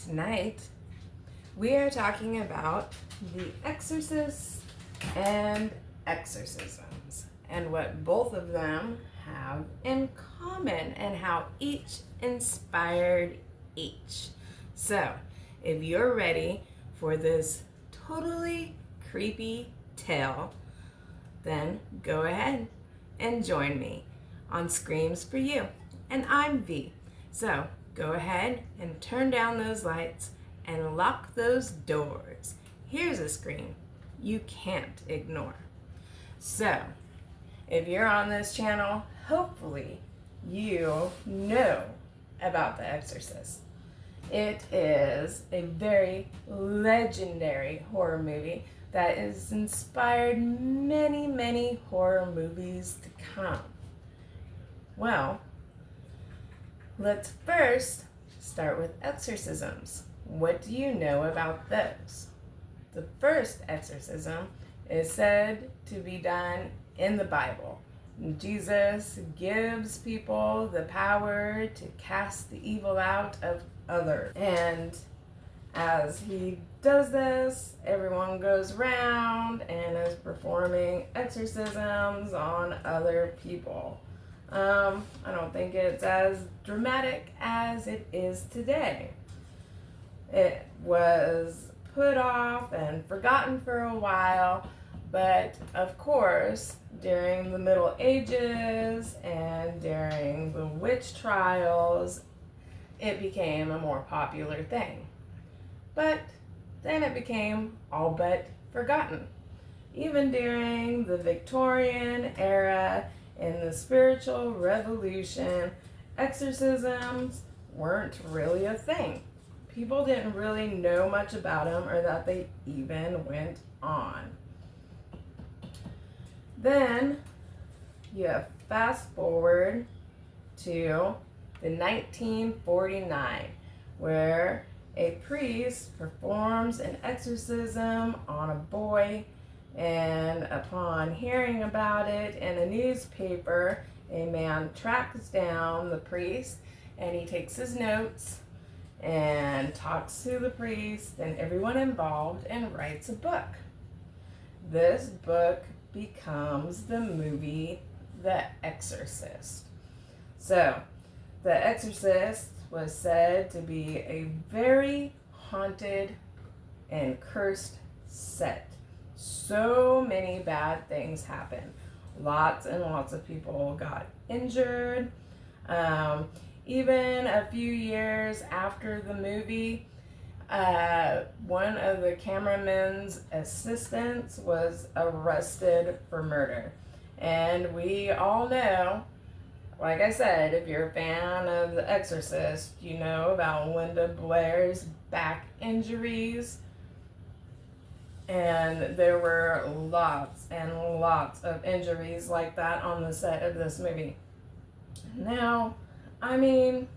Tonight, we are talking about the Exorcist and Exorcisms and what both of them have in common and how each inspired each. So, if you're ready for this totally creepy tale, then go ahead and join me on Screams for You. And I'm V. So, go ahead and turn down those lights and lock those doors. Here's a scream you can't ignore. So, if you're on this channel, hopefully you know about The Exorcist. It is a very legendary horror movie that has inspired many, many horror movies to come. Well, let's first start with exorcisms. What do you know about those? The first exorcism is said to be done in the Bible. Jesus gives people the power to cast the evil out of others. And as he does this, everyone goes around and is performing exorcisms on other people. I don't think it's as dramatic as it is today. It was put off and forgotten for a while, but of course, during the Middle Ages and during the witch trials, it became a more popular thing. But then it became all but forgotten. Even during the Victorian era, in the spiritual revolution, exorcisms weren't really a thing. People didn't really know much about them or that they even went on. Then you fast forward to the 1949, where a priest performs an exorcism on a boy, and upon hearing about it in a newspaper, a man tracks down the priest and he takes his notes and talks to the priest and everyone involved and writes a book. This book becomes the movie The Exorcist. So, The Exorcist was said to be a very haunted and cursed set. So many bad things happened. Lots and lots of people got injured. Even a few years after the movie, one of the cameraman's assistants was arrested for murder. And we all know, like I said, if you're a fan of The Exorcist, you know about Linda Blair's back injuries. And there were lots and lots of injuries like that on the set of this movie. Now, I mean,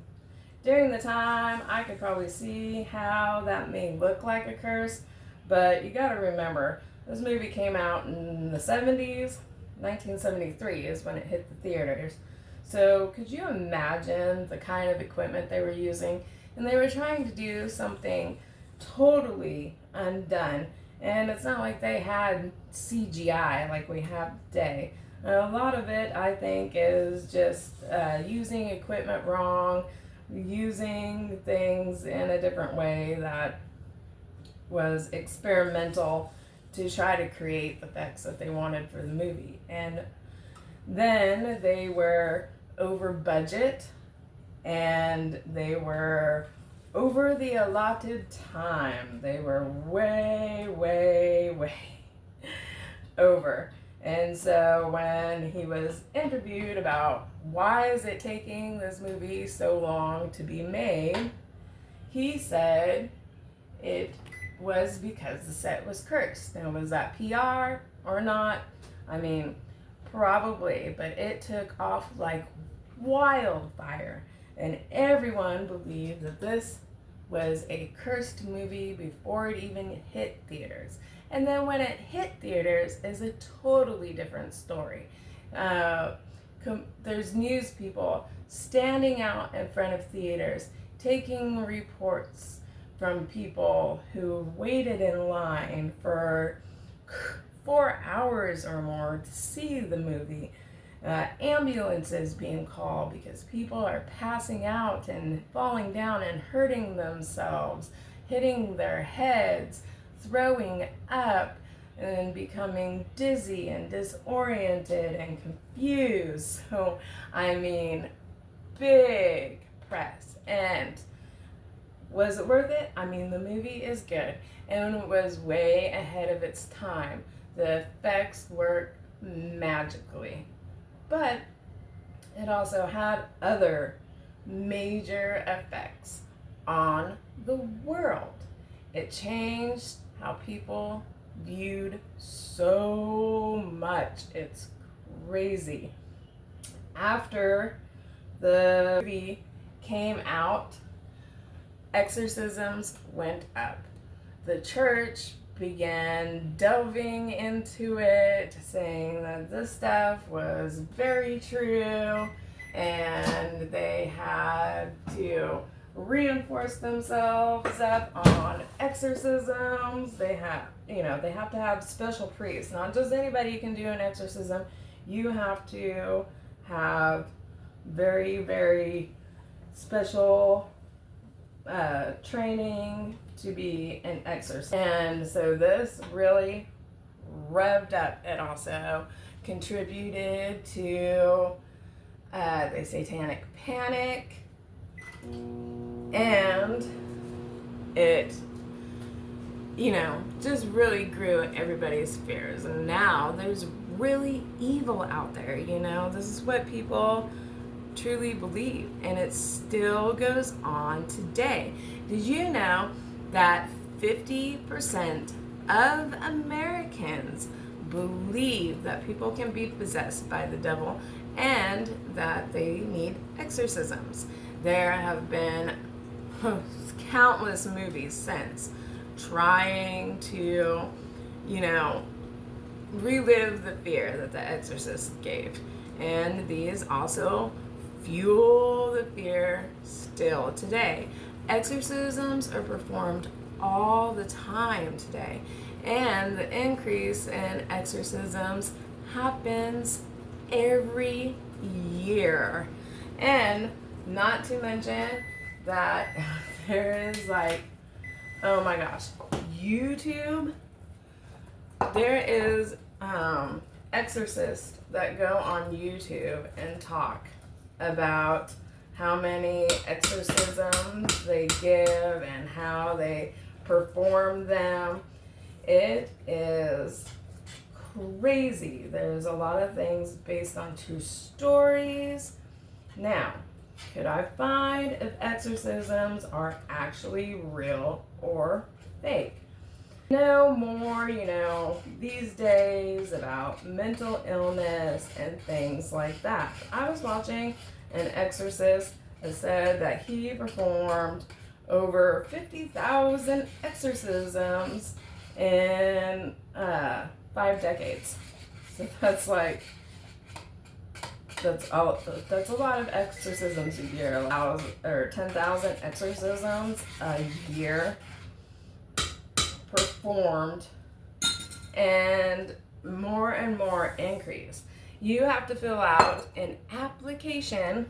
during the time, I could probably see how that may look like a curse, but you gotta remember, this movie came out in the 70s. 1973 is when it hit the theaters. So could you imagine the kind of equipment they were using? And they were trying to do something totally undone. And it's not like they had CGI like we have today. A lot of it, I think, is just using equipment wrong, using things in a different way that was experimental to try to create the effects that they wanted for the movie. And then they were over budget and they were over the allotted time. They were way, way, way over. And so when he was interviewed about why is it taking this movie so long to be made, he said it was because the set was cursed. Now, was that PR or not? I mean, probably, but it took off like wildfire. And everyone believed that this was a cursed movie before it even hit theaters. And then when it hit theaters is a totally different story. There's news people standing out in front of theaters, taking reports, from people who waited in line for 4 hours or more to see the movie. Ambulances being called because people are passing out and falling down and hurting themselves, hitting their heads, throwing up, and becoming dizzy and disoriented and confused. So, I mean, big press. And was it worth it? I mean, the movie is good and it was way ahead of its time. The effects worked magically. But it also had other major effects on the world. It changed how people viewed so much. It's crazy. After the movie came out, exorcisms went up. The church began delving into it, saying that this stuff was very true, and they had to reinforce themselves up on exorcisms. They have to have special priests. Not just anybody can do an exorcism. You have to have very, very special training to be an exorcist. And so this really revved up. It also contributed to the satanic panic, and it just really grew everybody's fears. And now there's really evil out there. This is what people truly believe, and it still goes on today. Did you know that 50% of Americans believe that people can be possessed by the devil and that they need exorcisms? There have been countless movies since trying to, relive the fear that the Exorcist gave. And these also fuel the fear still today. Exorcisms are performed all the time today, and the increase in exorcisms happens every year. And not to mention that there is oh my gosh, YouTube, there is exorcists that go on YouTube and talk about how many exorcisms they give and how they perform them. It is crazy. There's a lot of things based on true stories. Now, could I find if exorcisms are actually real or fake? No more, these days about mental illness and things like that. I was watching an exorcist that said that he performed over 50,000 exorcisms in 5 decades. So that's a lot of exorcisms a year, or 10,000 exorcisms a year performed, and more increase. You have to fill out an application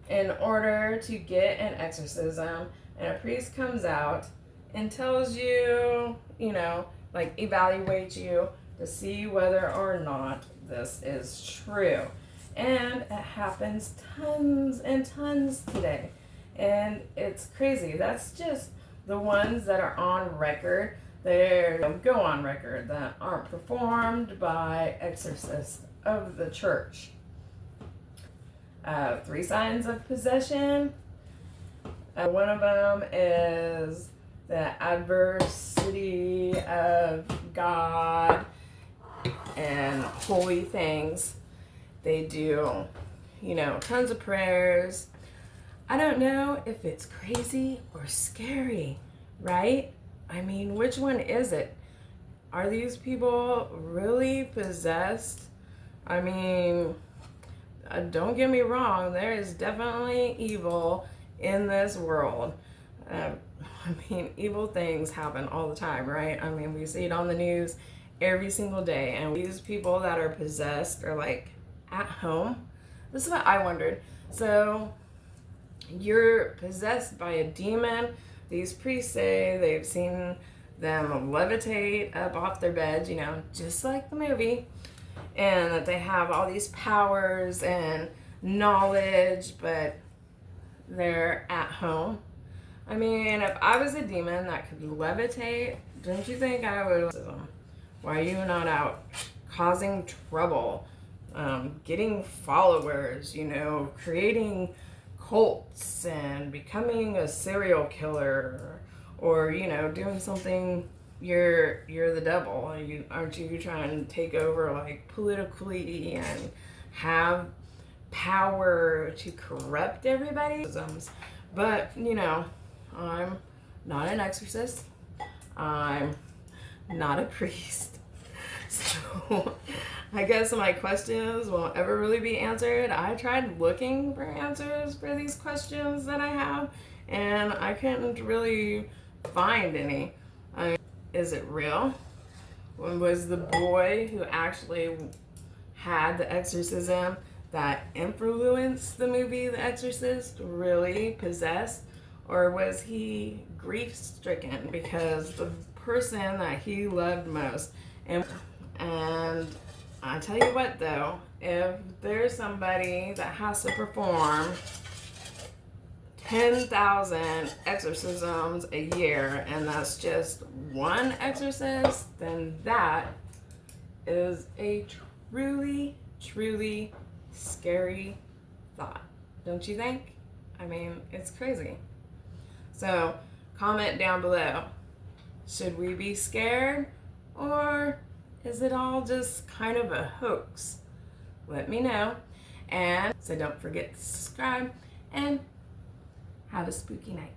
in order to get an exorcism, and a priest comes out and tells you, evaluates you to see whether or not this is true. And it happens tons and tons today. And it's crazy. That's just the ones that are on record. They go on record that aren't performed by exorcists of the church. 3 signs of possession. One of them is the adversity of God and holy things. They do, tons of prayers. I don't know if it's crazy or scary, right? I mean, which one is it? Are these people really possessed? I mean, don't get me wrong, there is definitely evil in this world. I mean, evil things happen all the time, right? I mean, we see it on the news every single day, and these people that are possessed are like at home. This is what I wondered. So you're possessed by a demon. These priests say they've seen them levitate up off their beds, you know, just like the movie, and that they have all these powers and knowledge, but they're at home. I mean, if I was a demon that could levitate, don't you think I would? Why are you not out causing trouble, getting followers, you know, creating cults and becoming a serial killer, or you know, doing something? You're the devil. Aren't you trying to take over like politically and have power to corrupt everybody? But you know, I'm not an exorcist. I'm not a priest. So I guess my questions won't ever really be answered. I tried looking for answers for these questions that I have, and I couldn't really find any. Is it real? Was the boy who actually had the exorcism that influenced the movie The Exorcist really possessed? Or was he grief-stricken because the person that he loved most? And I tell you what though, if there's somebody that has to perform 10,000 exorcisms a year and that's just one exorcist, then that is a truly, truly scary thought. Don't you think? I mean, it's crazy. So comment down below. Should we be scared, or is it all just kind of a hoax? Let me know. And so don't forget to subscribe and have a spooky night.